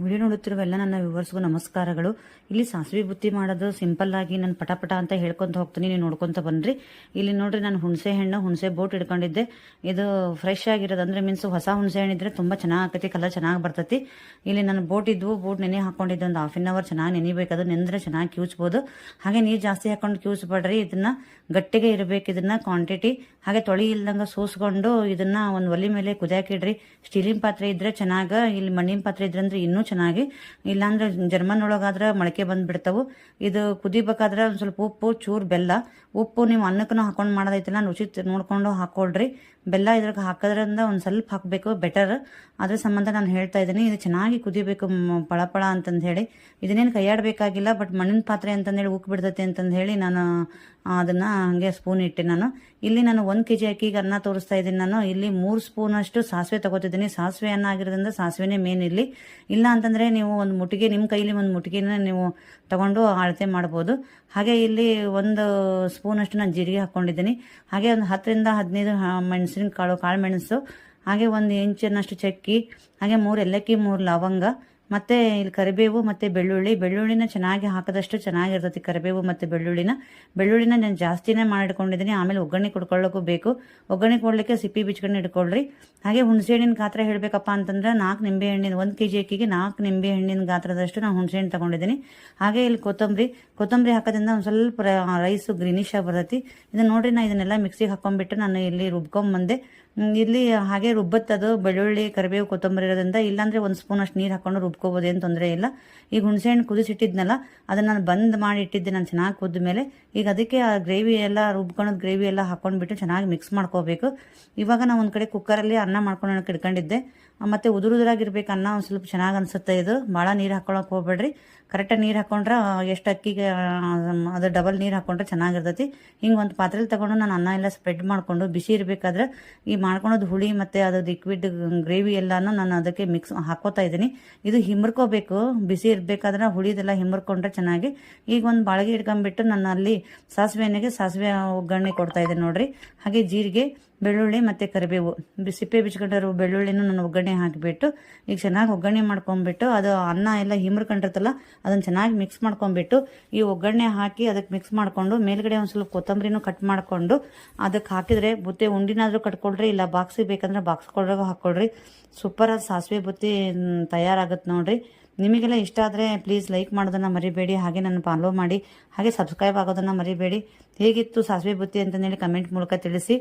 Video ನೋಡುತ್ತಿರುವ ಎಲ್ಲ ನನ್ನ ವ್ಯೂವರ್ಸ್ಗೂ ನಮಸ್ಕಾರಗಳು. ಇಲ್ಲಿ ಸಾಸಿವೆ ಬುತ್ತಿ ಮಾಡೋದು ಸಿಂಪಲ್ ಆಗಿ ನಾನು ಪಟ ಅಂತ ಹೇಳ್ಕೊಂತ ಹೋಗ್ತೀನಿ, ನೀವು ನೋಡ್ಕೊಂತ ಬನ್ರಿ. ಇಲ್ಲಿ ನೋಡ್ರಿ, ನಾನು ಹುಣಸೆ ಬೋಟ್ ಇಟ್ಕೊಂಡಿದ್ದೆ. ಇದು ಫ್ರೆಶ್ ಆಗಿರೋದು, ಅಂದ್ರೆ ಮೀನ್ಸ್ ಹೊಸ ಹುಣಸೆ ಹಣ್ಣಿದ್ರೆ ತುಂಬಾ ಚೆನ್ನಾಗಿ ಆಕತಿ, ಕಲರ್ ಚೆನ್ನಾಗಿ ಬರ್ತೈತಿ. ಇಲ್ಲಿ ನಾನು ಬೋಟ್ ನೆನೆ ಹಾಕೊಂಡಿದ್ದೆ, ಒಂದು ಹಾಫ್ ಅನ್ ಅವರ್ ಚೆನ್ನಾಗಿ ನೆನಿಬೇಕು. ಅದು ನೆಂದ್ರೆ ಚೆನ್ನಾಗಿ ಕ್ಯೂಚ್ಬೋದು. ಹಾಗೆ ನೀರು ಜಾಸ್ತಿ ಹಾಕೊಂಡು ಕ್ಯೂಚ್ಬೇಡ್ರಿ, ಇದನ್ನ ಗಟ್ಟಿಗೆ ಇರಬೇಕು. ಇದನ್ನ ಕ್ವಾಂಟಿಟಿ ಹಾಗೆ ತೊಳಿ ಇಲ್ದಂಗ ಸೋಸ್ಕೊಂಡು ಇದನ್ನ ಒಂದು ಒಲಿ ಮೇಲೆ ಕುದಿಯಾಕಿಡ್ರಿ. ಸ್ಟೀಲಿನ ಪಾತ್ರೆ ಇದ್ರೆ ಚೆನ್ನಾಗ, ಇಲ್ಲಿ ಮಣ್ಣಿನ ಪಾತ್ರೆ ಇದ್ರೆ ಅಂದ್ರೆ ಇನ್ನೂ ಚೆನ್ನಾಗಿ. ಇಲ್ಲಾಂದ್ರೆ ಜರ್ಮನ್ ಒಳಗಾದ್ರೆ ಮೊಳಕೆ ಬಂದ್ಬಿಡ್ತಾವು. ಇದು ಕುದಿಬೇಕಾದ್ರೆ ಒಂದು ಸ್ವಲ್ಪ ಉಪ್ಪು, ಚೂರು ಬೆಲ್ಲ. ಉಪ್ಪು ನೀವು ಅನ್ನಕ್ಕೂ ಹಾಕೊಂಡು ಮಾಡೋದೈತಿಲ್ಲ, ರುಚಿ ನೋಡ್ಕೊಂಡು ಹಾಕೊಳ್ರಿ. ಬೆಲ್ಲ ಇದ್ರಾಗ ಹಾಕೋದ್ರಿಂದ ಒಂದು ಸ್ವಲ್ಪ ಹಾಕಬೇಕು, ಬೆಟರ್. ಅದ್ರ ಸಂಬಂಧ ನಾನು ಹೇಳ್ತಾ ಇದ್ದೀನಿ. ಇದು ಚೆನ್ನಾಗಿ ಕುದಿಬೇಕು ಪಳಪಳ ಅಂತಂದು ಹೇಳಿ. ಇದನ್ನೇನು ಕೈಯಾಡಬೇಕಾಗಿಲ್ಲ, ಬಟ್ ಮಣ್ಣಿನ ಪಾತ್ರೆ ಅಂತಂದೇಳಿ ಉಕ್ಕಿ ಬಿಡ್ತೈತೆ ಅಂತಂದು ಹೇಳಿ ನಾನು ಅದನ್ನ ಹಂಗೆ ಸ್ಪೂನ್ ಇಟ್ಟೆ. ಇಲ್ಲಿ ನಾನು 1 kg ಅಕ್ಕಿಗೆ ಅನ್ನ ತೋರಿಸ್ತಾ ಇದ್ದೀನಿ. ನಾನು ಇಲ್ಲಿ 3 ಸ್ಪೂನ್ ಅಷ್ಟು ಸಾಸಿವೆ ತಗೋತಿದ್ದೀನಿ. ಸಾಸಿವೆ ಅನ್ನ ಆಗಿರೋದ್ರಿಂದ ಸಾಸಿವೆನೇ ಮೇನ್ ಇಲ್ಲಿ. ಇಲ್ಲ ಅಂತಂದ್ರೆ ನೀವು ಒಂದು ಮುಟ್ಟಿಗೆ, ನಿಮ್ಮ ಕೈಲಿ ಒಂದು ಮುಟ್ಟಿಗೆನ ನೀವು ತಗೊಂಡು ಅಳತೆ ಮಾಡ್ಬೋದು. ಹಾಗೆ ಇಲ್ಲಿ 1 ಸ್ಪೂನ್ ಅಷ್ಟು ನಾನು ಜೀರಿಗೆ ಹಾಕೊಂಡಿದ್ದೀನಿ. ಹಾಗೆ ಒಂದು 10 ರಿಂದ 15 ಮೆಣಸಿನ ಕಾಳು ಮೆಣಸು, ಹಾಗೆ 1 ಇಂಚಿನಷ್ಟು ಚಕ್ಕಿ, ಹಾಗೆ 3 ಏಲಕ್ಕಿ, 3 ಲವಂಗ, ಮತ್ತೆ ಇಲ್ಲಿ ಕರಿಬೇವು ಮತ್ತೆ ಬೆಳ್ಳುಳ್ಳಿನ ಚೆನ್ನಾಗಿ ಹಾಕಿದಷ್ಟು ಚೆನ್ನಾಗಿರ್ತೈತಿ. ಕರಿಬೇವು ಮತ್ತೆ ಬೆಳ್ಳುಳ್ಳಿನ ನಾನು ಜಾಸ್ತಿನೇ ಮಾಡಿಟ್ಕೊಂಡಿದ್ದೀನಿ. ಆಮೇಲೆ ಒಗ್ಗರಣೆ ಕೊಡ್ಕೊಳ್ಳೋಕ್ಕೂ ಬೇಕು. ಒಗ್ಗರಣೆ ಕೊಡ್ಲಿಕ್ಕೆ ಸಿಪ್ಪಿ ಬಿಚ್ಕೊಂಡು ಇಟ್ಕೊಳ್ರಿ. ಹಾಗೆ ಹುಣಸೆ ಹಣ್ಣಿನ ಗಾತ್ರ ಹೇಳ್ಬೇಕಪ್ಪ ಅಂತಂದ್ರೆ 4 ನಿಂಬೆ ಹಣ್ಣಿನ 1 kg ಅಕ್ಕಿಗೆ 4 ನಿಂಬೆ ಹಣ್ಣಿನ ಗಾತ್ರದಷ್ಟು ನಾನು ಹುಣಸೆ ಹಣ್ಣು ತಗೊಂಡಿದ್ದೀನಿ. ಹಾಗೆ ಇಲ್ಲಿ ಕೊತ್ತಂಬರಿ ಹಾಕೋದ್ರಿಂದ ಒಂದು ಸ್ವಲ್ಪ ರೈಸು ಗ್ರೀನಿಶ್ ಆಗಿ ಬರ್ತೈತಿ. ಇದನ್ನ ನೋಡ್ರಿ, ನಾ ಇದನ್ನೆಲ್ಲ ಮಿಕ್ಸಿಗೆ ಹಾಕೊಂಡ್ಬಿಟ್ಟು ನಾನು ಇಲ್ಲಿ ರುಬ್ಕೊಂಬಂದೆ. ಇಲ್ಲಿ ಹಾಗೆ ರುಬ್ಬತ್ತದು ಬೆಳ್ಳುಳ್ಳಿ, ಕರಿಬೇವು, ಕೊತ್ತಂಬರಿ ಇರೋದ್ರಿಂದ. ಇಲ್ಲಾಂದ್ರೆ 1 ಸ್ಪೂನ್ ಅಷ್ಟು ನೀರು ಹಾಕೊಂಡು ರುಬ್ಕೋಬೋದು, ಏನು ತೊಂದರೆ ಇಲ್ಲ. ಈಗ ಹುಣಸೆ ಹಣ್ಣು ಕುದಿಸಿಟ್ಟಿದ್ನಲ್ಲ, ಅದನ್ನ ನಾನು ಬಂದ್ ಮಾಡಿ ಇಟ್ಟಿದ್ದೆ ನಾನು ಚೆನ್ನಾಗಿ ಕುದ್ದ ಮೇಲೆ. ಈಗ ಅದಕ್ಕೆ ಆ ಗ್ರೇವಿ ಎಲ್ಲ ರುಬ್ಕೊಳೋದು ಗ್ರೇವಿ ಎಲ್ಲ ಹಾಕೊಂಡ್ಬಿಟ್ಟು ಚೆನ್ನಾಗಿ ಮಿಕ್ಸ್ ಮಾಡ್ಕೋಬೇಕು. ಇವಾಗ ನಾವು ಒಂದು ಕಡೆ ಕುಕ್ಕರಲ್ಲಿ ಅನ್ನ ಮಾಡ್ಕೊಂಡು ಇಟ್ಕೊಂಡಿದ್ದೆ. ಮತ್ತೆ ಉದುರಾಗಿರ್ಬೇಕು ಅನ್ನ, ಒಂದು ಸ್ವಲ್ಪ ಚೆನ್ನಾಗಿ ಅನ್ಸುತ್ತೆ. ಇದು ಭಾಳ ನೀರು ಹಾಕೊಳಕ್ ಹೋಗ್ಬೇಡ್ರಿ. ಕರೆಕ್ಟಾಗಿ ನೀರು ಹಾಕೊಂಡ್ರೆ ಎಷ್ಟು ಅಕ್ಕಿಗೆ ಅದು ಡಬಲ್ ನೀರು ಹಾಕೊಂಡ್ರೆ ಚೆನ್ನಾಗಿರ್ತೈತಿ. ಹಿಂಗೆ ಒಂದು ಪಾತ್ರೆಲಿ ತಗೊಂಡು ನಾನು ಅನ್ನ ಎಲ್ಲ ಸ್ಪ್ರೆಡ್ ಮಾಡ್ಕೊಂಡು ಬಿಸಿ ಇರಬೇಕಾದ್ರೆ ಈ ಮಾಡ್ಕೊಳೋದು ಹುಳಿ ಮತ್ತೆ ಅದು ಲಿಕ್ವಿಡ್ ಗ್ರೇವಿ ಎಲ್ಲಾನು ನಾನು ಅದಕ್ಕೆ ಮಿಕ್ಸ್ ಹಾಕೋತಾ ಇದ್ದೀನಿ. ಇದು ಹಿಮರ್ಕೋಬೇಕು, ಬಿಸಿ ಇರಬೇಕಾದ್ರೆ ಹುಳಿದೆಲ್ಲ ಹಿಮರ್ಕೊಂಡ್ರೆ ಚೆನ್ನಾಗಿ. ಈಗ ಒಂದು ಬಾಳಿಗೆ ಇಟ್ಕೊಂಡ್ಬಿಟ್ಟು ನಾನು ಅಲ್ಲಿ ಸಾಸಿವೆ ಒಗ್ಗರಣೆ ಕೊಡ್ತಾ ಇದ್ದೀನಿ ನೋಡ್ರಿ. ಹಾಗೆ ಜೀರಿಗೆ, ಬೆಳ್ಳುಳ್ಳಿ ಮತ್ತೆ ಕರಿಬೇವು, ಸಿಪ್ಪೆ ಬಿಚ್ಕೊಂಡಿರೋ ಬೆಳ್ಳುಳ್ಳಿನೂ ನಾನು ಒಗ್ಗರಣೆ ಹಾಕಿಬಿಟ್ಟು ಈಗ ಚೆನ್ನಾಗಿ ಒಗ್ಗರಣೆ ಮಾಡ್ಕೊಂಡ್ಬಿಟ್ಟು, ಅದು ಅನ್ನ ಎಲ್ಲ ಹಿಮರ್ಕೊಂಡಿರ್ತಲ್ಲ ಅದನ್ನ ಚೆನ್ನಾಗಿ ಮಿಕ್ಸ್ ಮಾಡ್ಕೊಂಡ್ಬಿಟ್ಟು ಈ ಒಗ್ಗರಣೆ ಹಾಕಿ ಅದಕ್ಕೆ ಮಿಕ್ಸ್ ಮಾಡ್ಕೊಂಡು ಮೇಲ್ಗಡೆ ಒಂದು ಸ್ವಲ್ಪ ಕೊತ್ತಂಬರಿನೂ ಕಟ್ ಮಾಡ್ಕೊಂಡು ಅದಕ್ಕೆ ಹಾಕಿದ್ರೆ ಬುತ್ತಿ ಉಂಡಿನಾದ್ರೂ ಕಟ್ಕೊಳ್ರಿ, ಇಲ್ಲ ಬಾಕ್ಸಿಗೆ ಬೇಕಂದ್ರೆ ಬಾಕ್ಸ್ ಕೊಡ್ರಾಗ ಹಾಕೊಳ್ರಿ. ಸೂಪರ್ ಆದ ಸಾಸಿವೆ ಬುತ್ತಿ ತಯಾರಾಗುತ್ತೆ ನೋಡ್ರಿ. ನಿಮಗೆಲ್ಲ ಇಷ್ಟ ಆದರೆ ಪ್ಲೀಸ್ ಲೈಕ್ ಮಾಡೋದನ್ನು ಮರಿಬೇಡಿ. ಹಾಗೆ ನನ್ನ ಫಾಲೋ ಮಾಡಿ, ಹಾಗೆ ಸಬ್ಸ್ಕ್ರೈಬ್ ಆಗೋದನ್ನು ಮರಿಬೇಡಿ. ಹೇಗಿತ್ತು ಸಾಸಿವೆ ಬುತ್ತಿ ಅಂತಂದೇಳಿ ಕಮೆಂಟ್ ಮೂಲಕ ತಿಳಿಸಿ.